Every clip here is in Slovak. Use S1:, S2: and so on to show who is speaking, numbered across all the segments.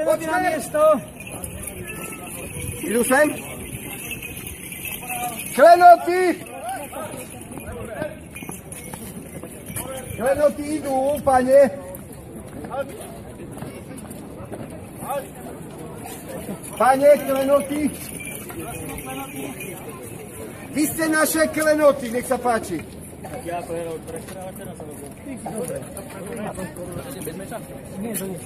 S1: Poď na miesto.
S2: Idú sem. Klenoty! Klenoty idú, pane. Pane, klenoty. Vy ste naše klenoty, nech sa páči.
S1: Ja to je od prestrávateľa sa robil. Dobre. Bez meča? Nie, to nie.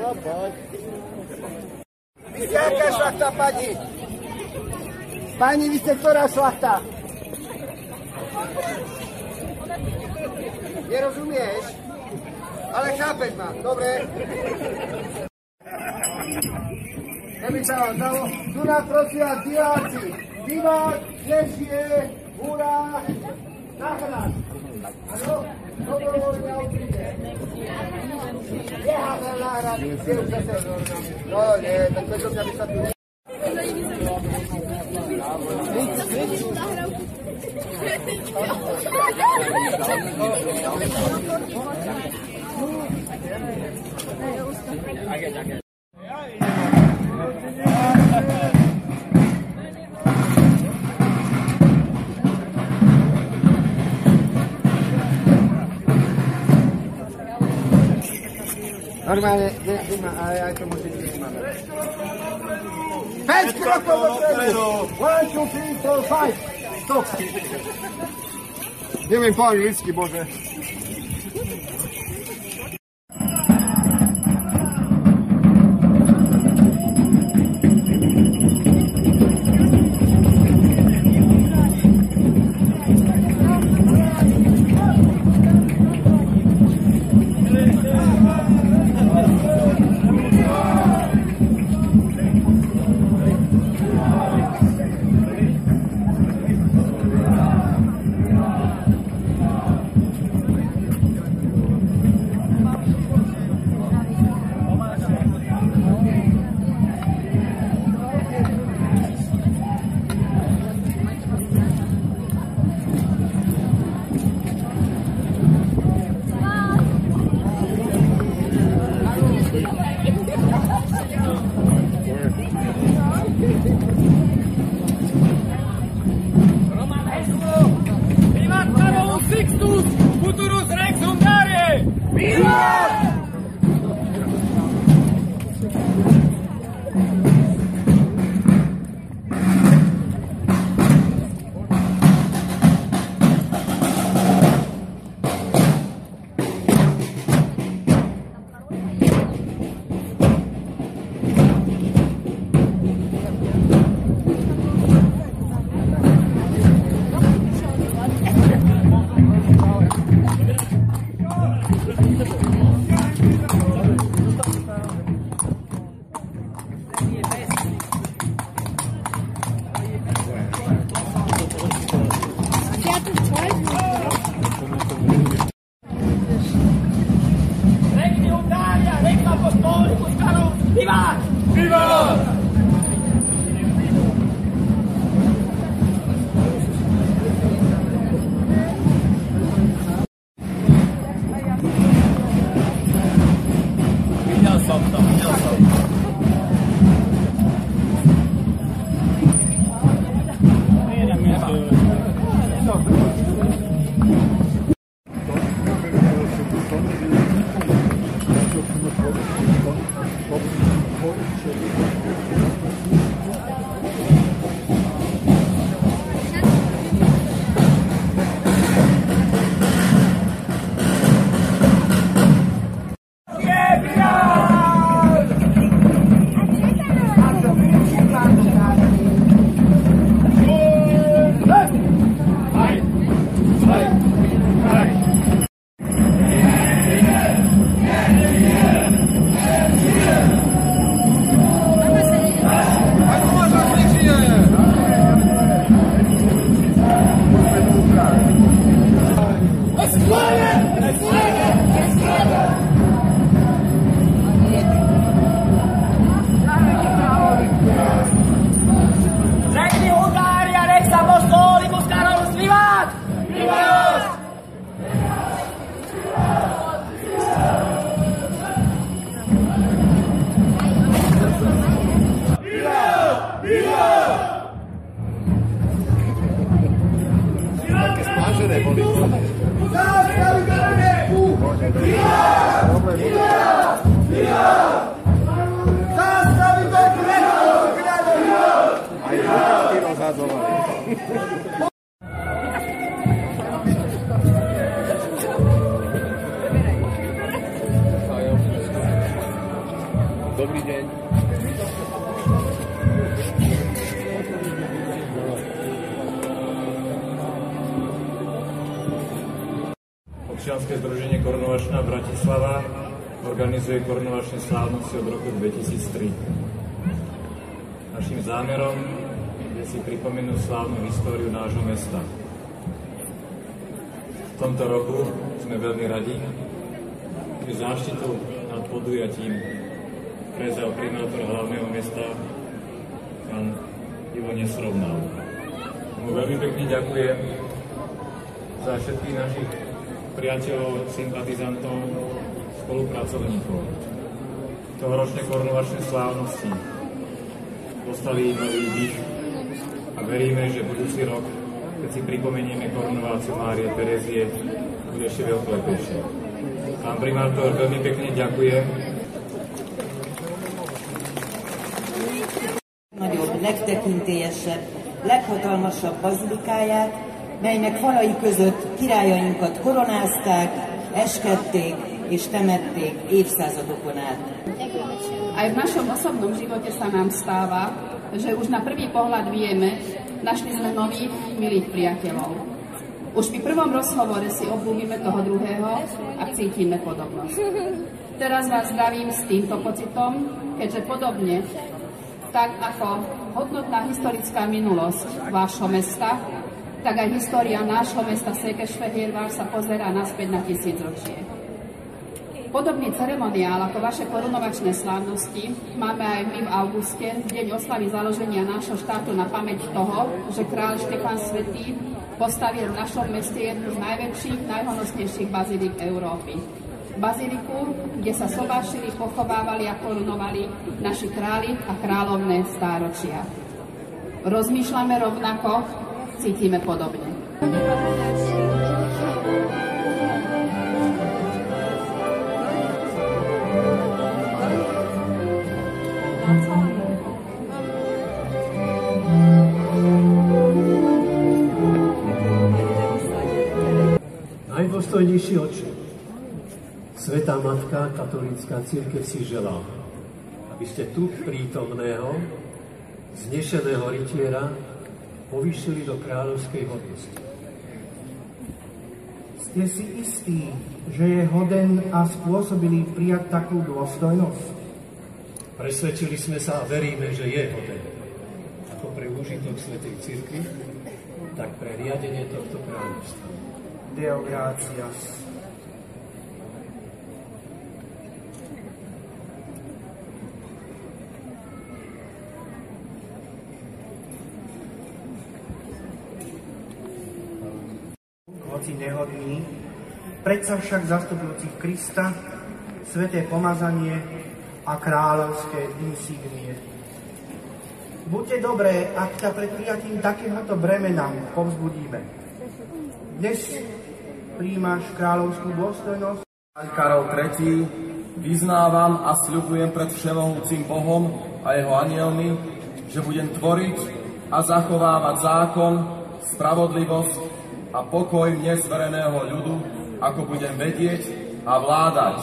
S2: No poď. Vy ste aká šlachta, pani? Pani, vy ste ktorá šlachta? Nerozumieš? Ale chápeš ma, dobre? Keby sa vám dalo, tu nás prosia diváci. Divák, nežije, hurá, záchrana. Áno? Dobrovoľne odpríde. Jeha, náhrad, ste už zase. No nie, tak preto ťa by sa tu... Normálne, ale aj to môžete nemáme. 5 krokov dopredu! 1, 2, 3, 4, 5! Stop! Neviem po anglicky, bože.
S1: Dobrý deň. Občianske združenie Korunovačná Bratislava organizuje korunovačné slávnosti od roku 2003. Naším zámerom je si pripomenúť slávnu históriu nášho mesta. V tomto roku sme veľmi radi, že záštitu nad podujatím prevzal primátor hlavného mesta pán Ivo Nesrovnal. Mu veľmi pekne ďakujem za všetkých našich priateľov, sympatizantov, spolupracovníkov. Tohoročné korunovačné slávnosti dostali nový dých a veríme, že budúci rok, keď si pripomenieme korunováciu Márie Terezie, bude ešte veľkolepejšie. Pán primátor, veľmi pekne ďakujem.
S3: Nagyobb, legtekintélyesebb, leghatalmasabb bazilikáját, melynek falai között királyainkat koronázták, eskedték és temették évszázadokon át.
S4: Aj v našom osobnom živote sa nám stáva, že už na prvý pohľad vieme, našli sme nových, milých priateľov. Už pri prvom rozhovore si obľúbime toho druhého a cítime podobnosť. Teraz vás zdravím s týmto pocitom, keďže podobne, tak ako hodnotná historická minulosť vášho mesta, tak aj história nášho mesta Székesfehérvár sa pozerá naspäť na tisícročie. Podobný ceremoniál ako vaše korunovačné slávnosti máme aj my v auguste, deň oslavy založenia nášho štátu, na pamäť toho, že kráľ Štefán Svätý postavil v našom meste jednu z najväčších, najhonosnejších bazílik Európy. Bazíliku, kde sa sobášili, pochovávali a korunovali naši králi a kráľovné stáročia. Rozmýšľame rovnako, cítime podobne.
S5: Najdôstojnejší oče, Svätá Matka, katolícka cirkev si želá, aby ste tu prítomného, znešeného rytiera povýšili do kráľovskej hodnosti.
S2: Ste si istí, že je hoden a spôsobili prijať takú dôstojnosť?
S5: Presvedčili sme sa a veríme, že je hoden. Ako pre úžitok Svätej cirkvi, tak pre riadenie tohto kráľovstva.
S2: Deo gratias. Hoci nehodný, predsa však zastupujúcich Krista, sväté pomazanie a kráľovské insígnie. Buďte dobré, ak ťa pred prijatím takéhoto bremena povzbudíme. Dnes prijímaš kráľovskú dôstojnosť.
S6: Karol III. Vyznávam a sľubujem pred všemohúcim Bohom a jeho anielmi, že budem tvoriť a zachovávať zákon, spravodlivosť a pokoj mne zvereného ľudu, ako budem vedieť a vládať.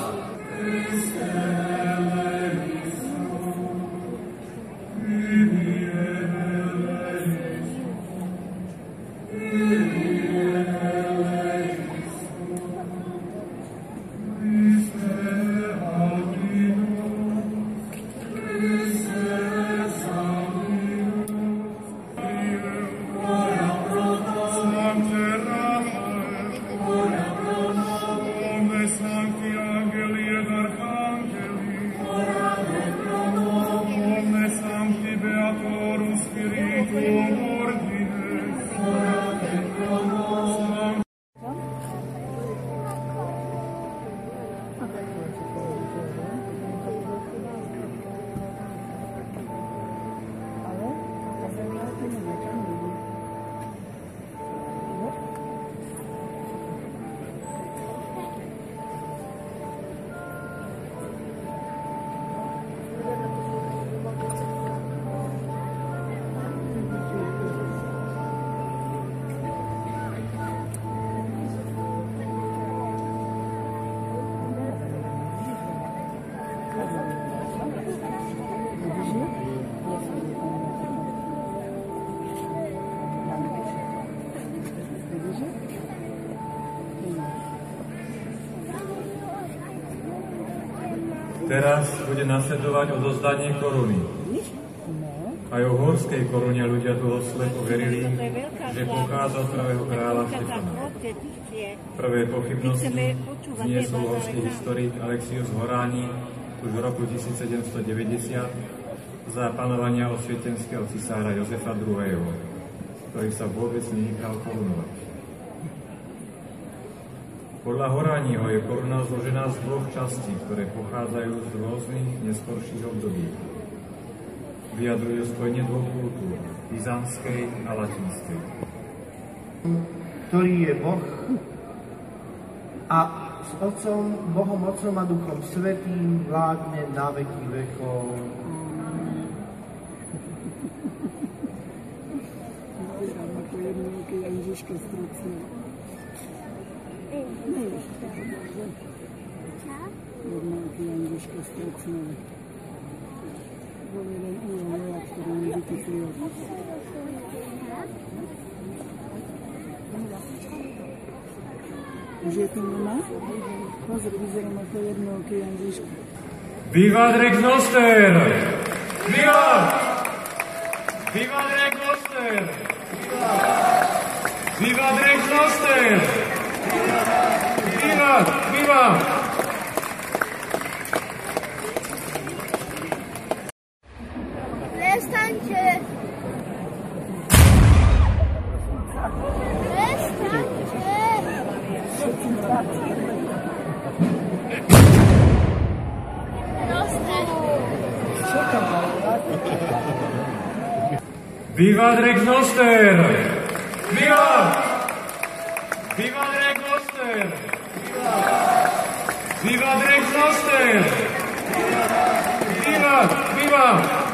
S1: Teraz bude nasledovať odozdanie koruny. Aj o horskej korune ľudia dlho slepo verili, že pochádza od prvého kráľa Štefana. Prvé pochybnosti zniesol horský historik Alexius Horáni už v roku 1790 za panovania osvietenského cisára Jozefa II., ktorý sa vôbec nenechal korunovať. Podľa Horániho je koruna zložená z dvoch častí, ktoré pochádzajú z rôznych neskorších období. Vyjadrujú spojenie dvoch kultúr, byzantskej a latinskej.
S7: Ktorý je Boh a s Otcom, Bohom Otcom a Duchom Svätým vládne na veky vekov.
S8: Už je to mama? Pozri, vyzerám ako jednooký Ježiško.
S1: Vivat Rex Noster! Vivat! Vivat Rex Noster! Vivat Rex Noster! Vivat! Vivat!
S9: Prestaňte!
S1: Vivat Rex Noster! Vivat! Vivat Rex Noster! Vivat Rex Noster! Vivat! Vivat!